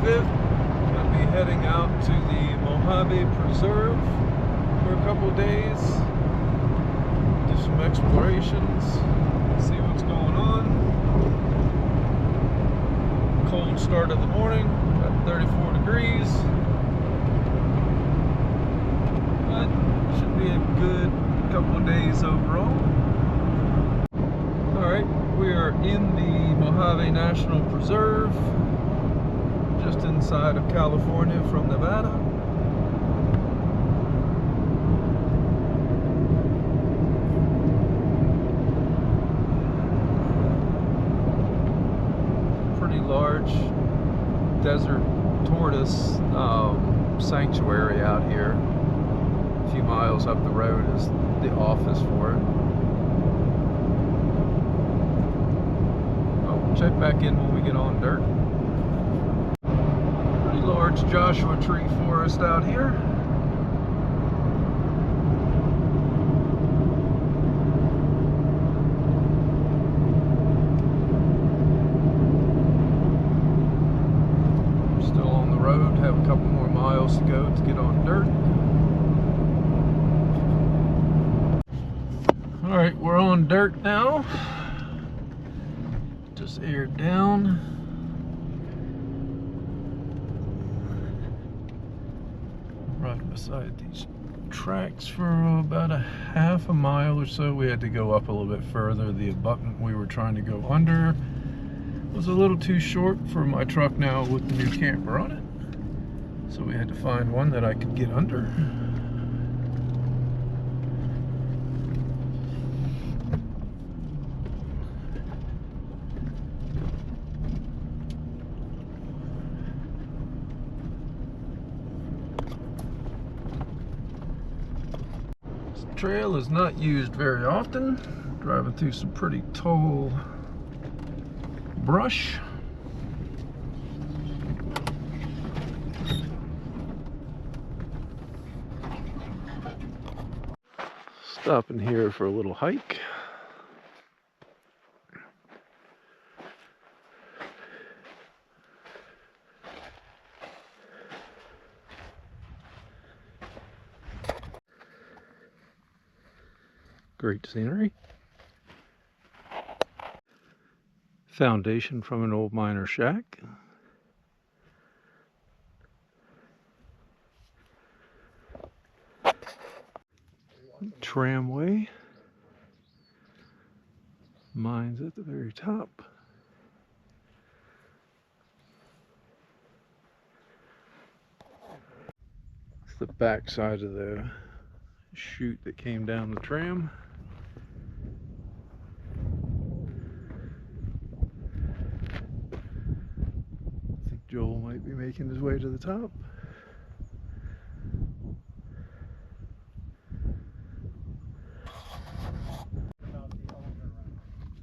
5th. I'll be heading out to the Mojave Preserve for a couple days. Do some explorations, see what's going on. Cold start of the morning, about 34 degrees. But should be a good couple of days overall. Alright, we are in the Mojave National Preserve, just inside of California from Nevada. Pretty large desert tortoise sanctuary out here. A few miles up the road is the office for it. I'll check back in when we get on dirt. Pretty large Joshua tree forest out here. Still on the road, have a couple more miles to go to get on dirt. Alright, we're on dirt now. Just aired down. Right beside these tracks for about a half a mile or so. We had to go up a little bit further. The abutment we were trying to go under was a little too short for my truck now with the new camper on it. So we had to find one that I could get under. Trail is not used very often. Driving through some pretty tall brush. Stopping here for a little hike. Great scenery. Foundation from an old miner shack. Tramway. Mines at the very top. It's the back side of the chute that came down the tram. I think Joel might be making his way to the top.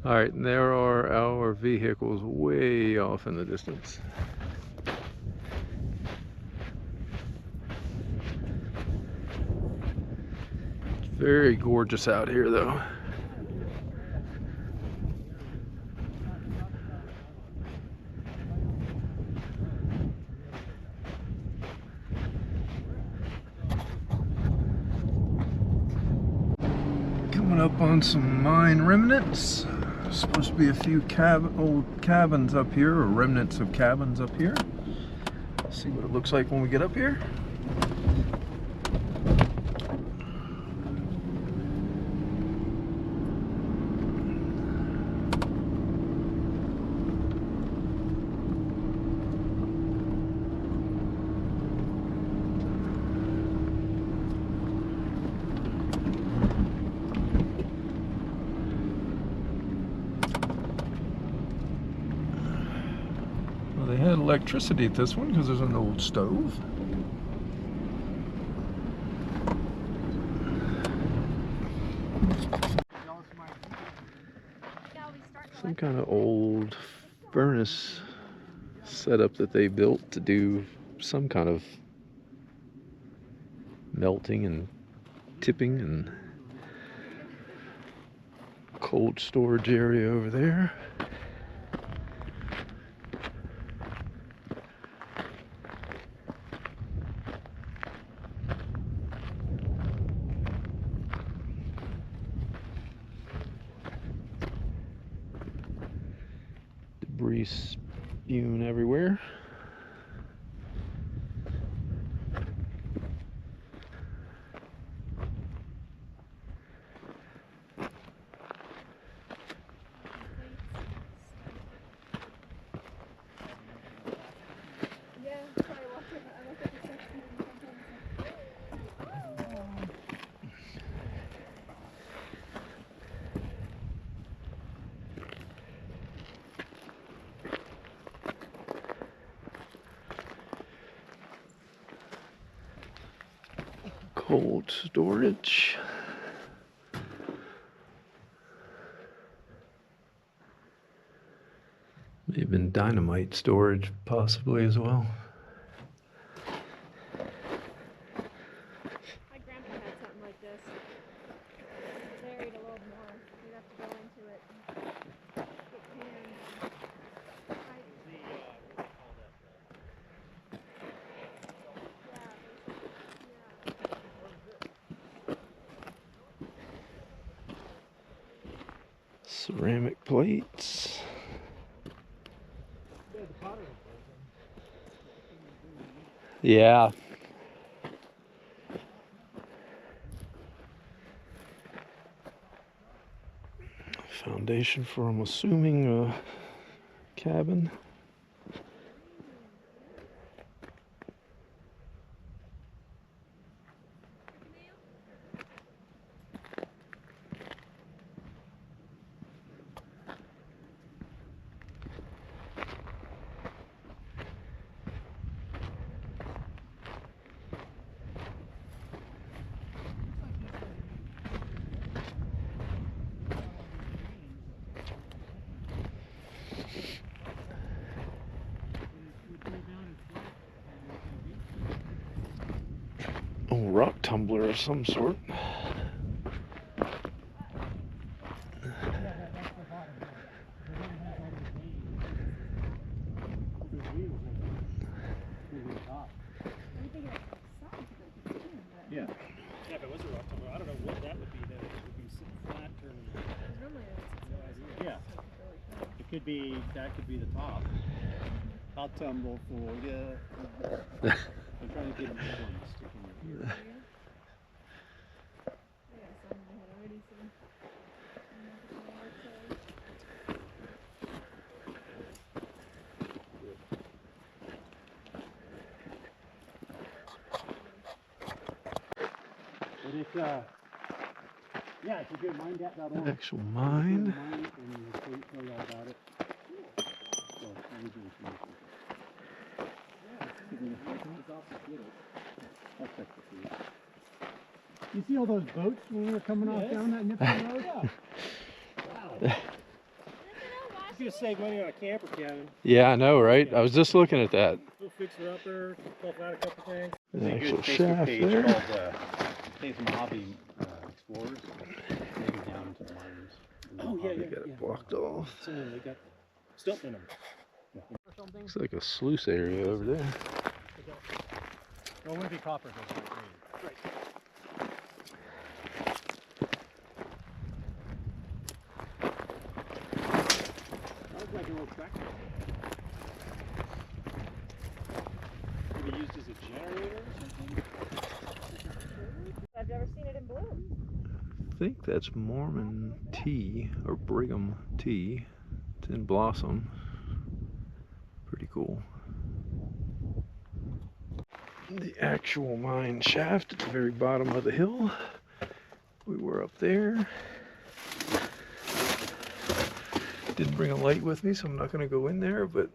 Alright, and there are our vehicles way off in the distance. It's very gorgeous out here though. Coming up on some mine remnants. Supposed to be a few old cabins up here, or remnants of cabins up here. See what it looks like when we get up here. They had electricity at this one because there's an old stove. Some kind of old furnace setup that they built to do some kind of melting and tipping, and cold storage area over there. debris spewing everywhere. Cold storage. Even dynamite storage possibly as well. My grandpa had something like this. Buried a little more. You'd have to go into it and put cans. Ceramic plates. Yeah. Foundation for, I'm assuming, a cabin. A rock tumbler of some sort. Yeah. Yeah, if it was a rock tumbler, I don't know what that would be. That it would be flat turning. Yeah. It could be, that could be the top. I'll tumble for you. I'm trying to get them to stick in your ear. But it's yeah, it's a good mine that Actual mine. And we'll tell you all about it. So, let me do this. I'll check the food. You see all those boats when we were coming off down that Nipton Road? Yeah. Wow. You could save money on a camper cabin. Yeah, I know, right? I was just looking at that. We'll fix it up there, buff out a couple things. The actual shaft there. Called Mojave Explorers. They go down into the mines. Oh yeah, they got it blocked off. So they got stuff in them. Looks like a sluice area over there. Well, it wouldn't be copper. Right. Like a little tractor. Could be used as a generator or something? I've never seen it in bloom. I think that's Mormon tea or Brigham tea. It's in blossom. Pretty cool. The actual mine shaft at the very bottom of the hill. We were up there. Didn't bring a light with me, so I'm not going to go in there, but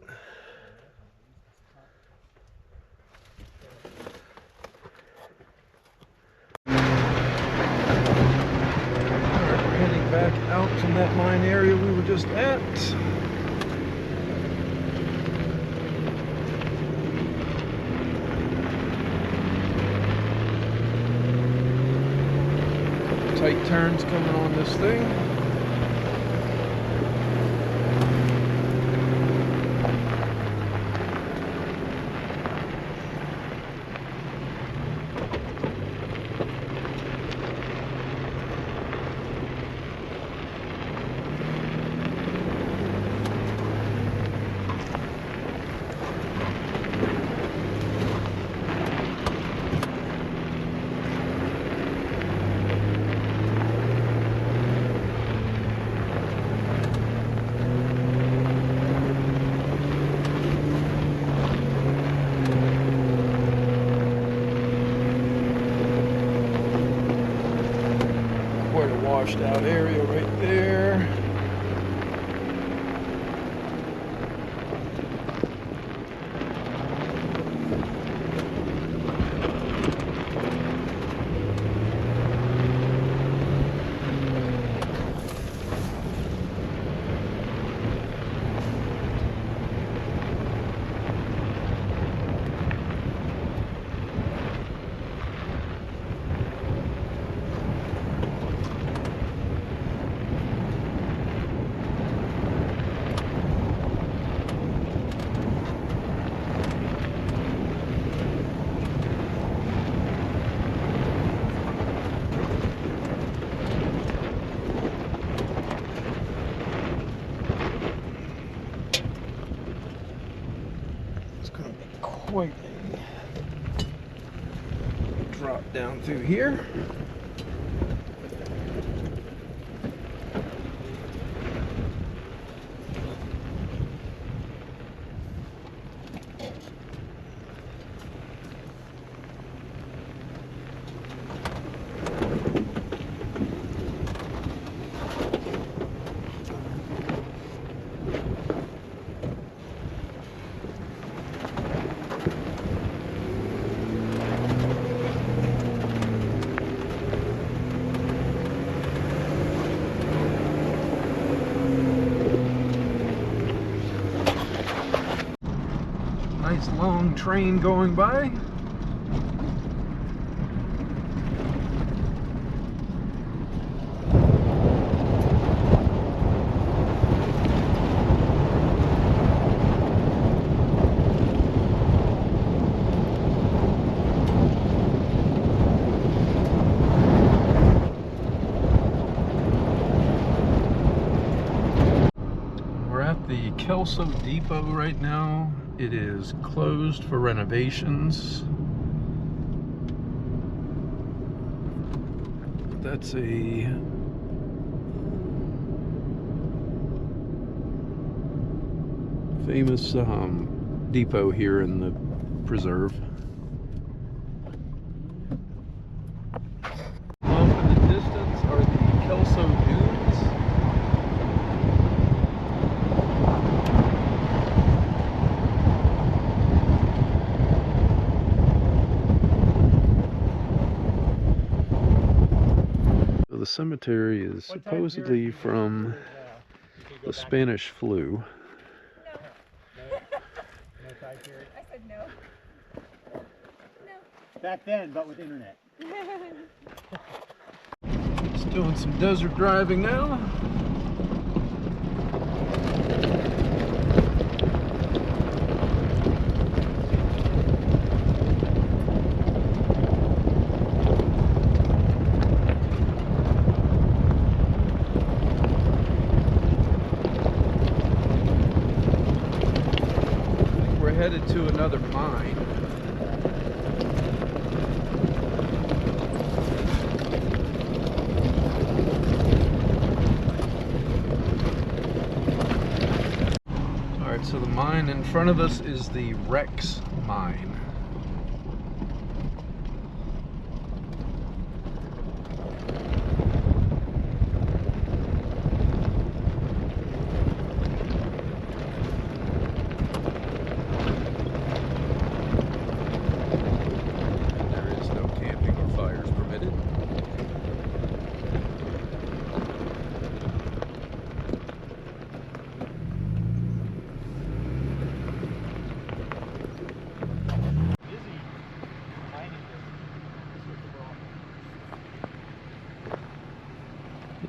alright, we're heading back out from that mine area we were just at. Tight turns coming on this thing. washed out area right there. Quite a drop down through here. Nice long train going by. We're at the Kelso Depot right now. It is closed for renovations. That's a famous depot here in the preserve. Off in the distance are the Kelso Dunes. The cemetery is supposedly from the Spanish flu. I said no. No. Back then, but with internet. Just doing some desert driving now. Headed to another mine. Alright, so the mine in front of us is the Rex mine.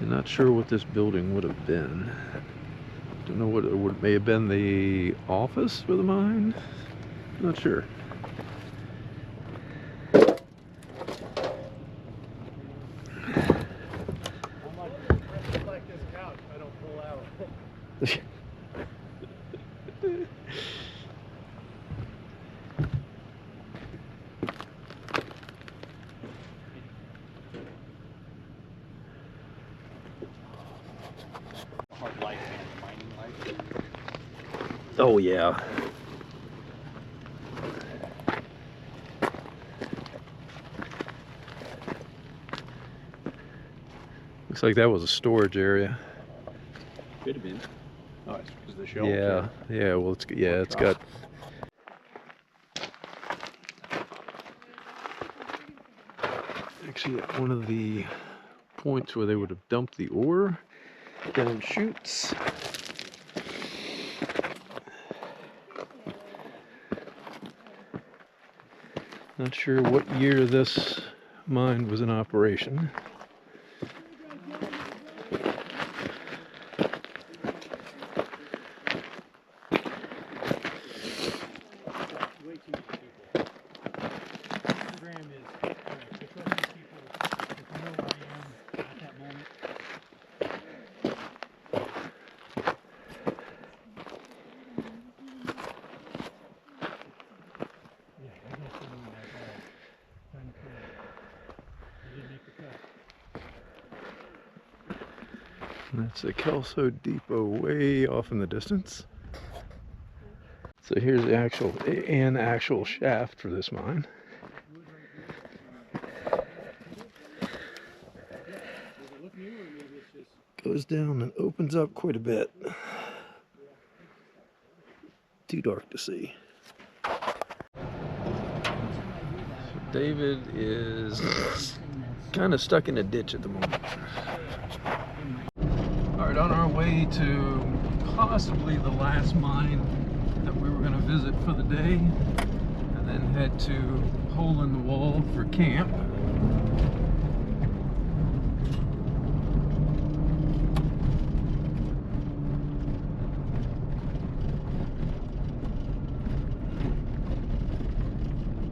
Not sure what this building would have been. Don't know what it may have been. The office for the mine? Not sure. Like this couch, I don't pull out. Oh yeah. Looks like that was a storage area. Could have been. Oh, it's because the shelves. Yeah, yeah. Well, it's got. Actually, at one of the points where they would have dumped the ore down chutes. Not sure what year this mine was in operation. That's the Kelso Depot way off in the distance. So here's the actual shaft for this mine. Goes down and opens up quite a bit. Too dark to see. David is kind of stuck in a ditch at the moment. Alright, on our way to possibly the last mine that we were going to visit for the day, and then head to Hole in the Wall for camp.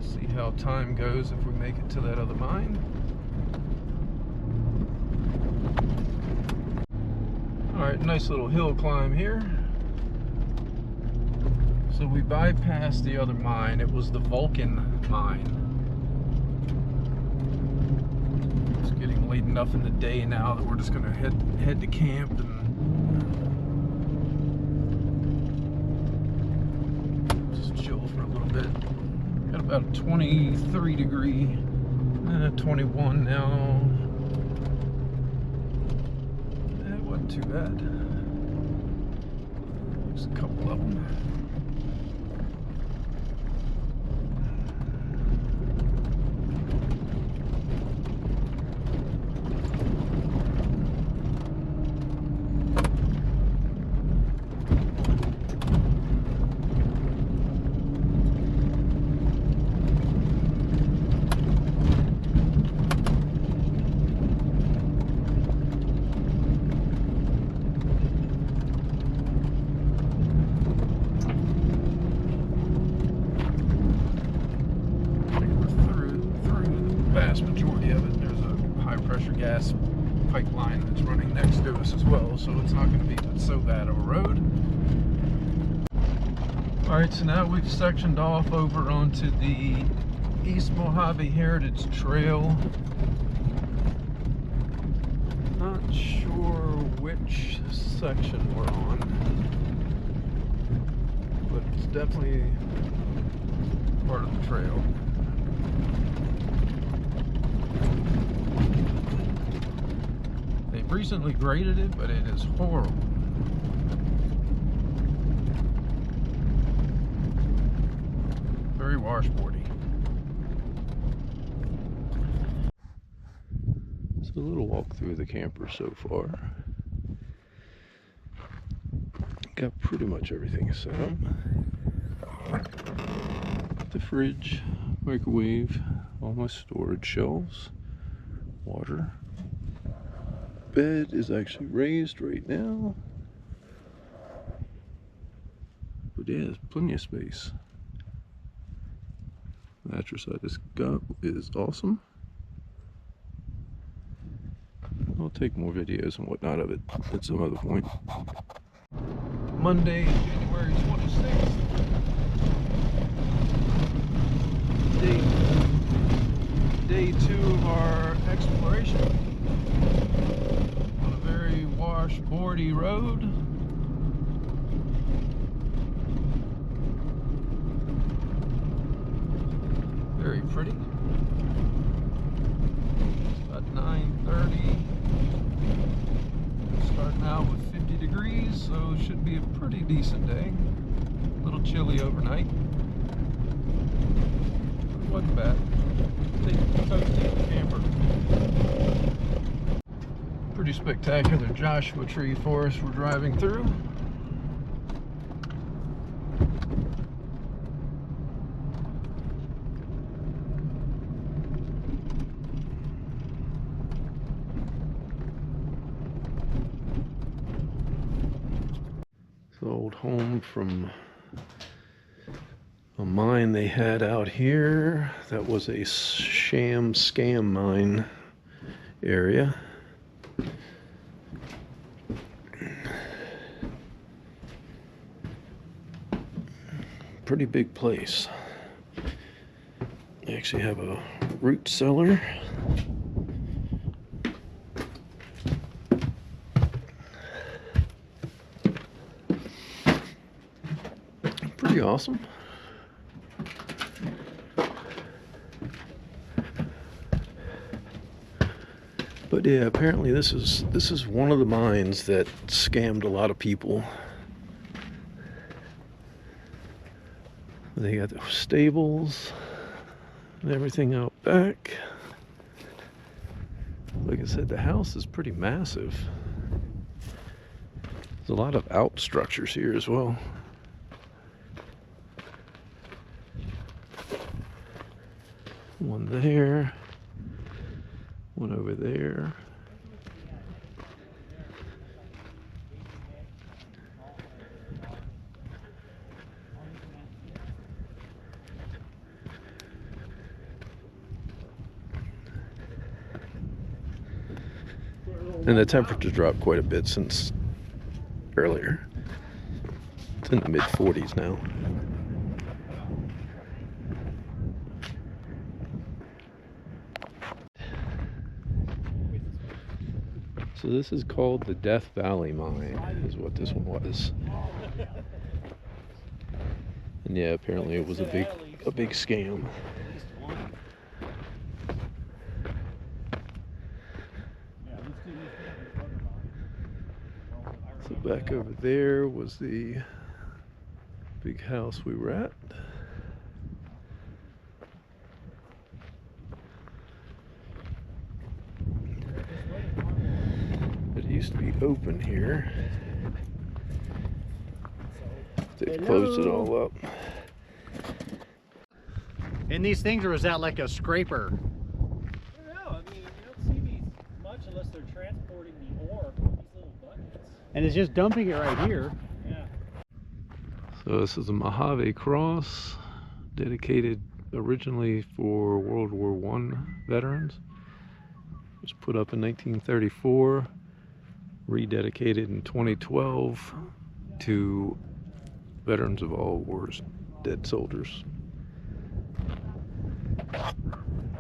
See how time goes if we make it to that other mine. Alright, nice little hill climb here. So we bypassed the other mine. It was the Vulcan mine. It's getting late enough in the day now that we're just gonna head to camp and just chill for a little bit. Got about a 23 degree, 21 now. Too bad. There's a couple of them. Majority of it. There's a high pressure gas pipeline that's running next to us as well, so it's not going to be so bad of a road. Alright, so now we've sectioned off over onto the East Mojave Heritage Trail. Not sure which section we're on, but it's definitely part of the trail. They've recently graded it, but it is horrible. Very washboardy. So a little walk through the camper so far. Got pretty much everything set up. The fridge, microwave, all my storage shelves, water. Bed is actually raised right now, but yeah, there's plenty of space. Mattress I just got is awesome. I'll take more videos and whatnot of it at some other point. Monday, January 26th. Day 2 of our exploration. On a very washboardy road. Very pretty. About 9:30. Starting out with 50 degrees, so it should be a pretty decent day. A little chilly overnight. But it wasn't bad. Take the camper. Pretty spectacular Joshua tree forest we're driving through. It's the old home from a mine they had out here that was a sham scam mine area. Pretty big place. They actually have a root cellar. Pretty awesome. But yeah, apparently this is one of the mines that scammed a lot of people. They got the stables and everything out back. Like I said, the house is pretty massive. There's a lot of out structures here as well. One there, one over there. And the temperature dropped quite a bit since earlier. It's in the mid 40s now. So this is called the Death Valley Mine, is what this one was. And yeah, apparently it was a big scam. So back over there was the big house we were at. It used to be open here. They closed it all up. And these things, or is that like a scraper? I don't know. I mean, you don't see these much unless they're transporting the ore from these little buckets. And it's just dumping it right here. Yeah. So this is a Mojave cross, dedicated originally for World War I veterans. It was put up in 1934, rededicated in 2012 to veterans of all wars, dead soldiers.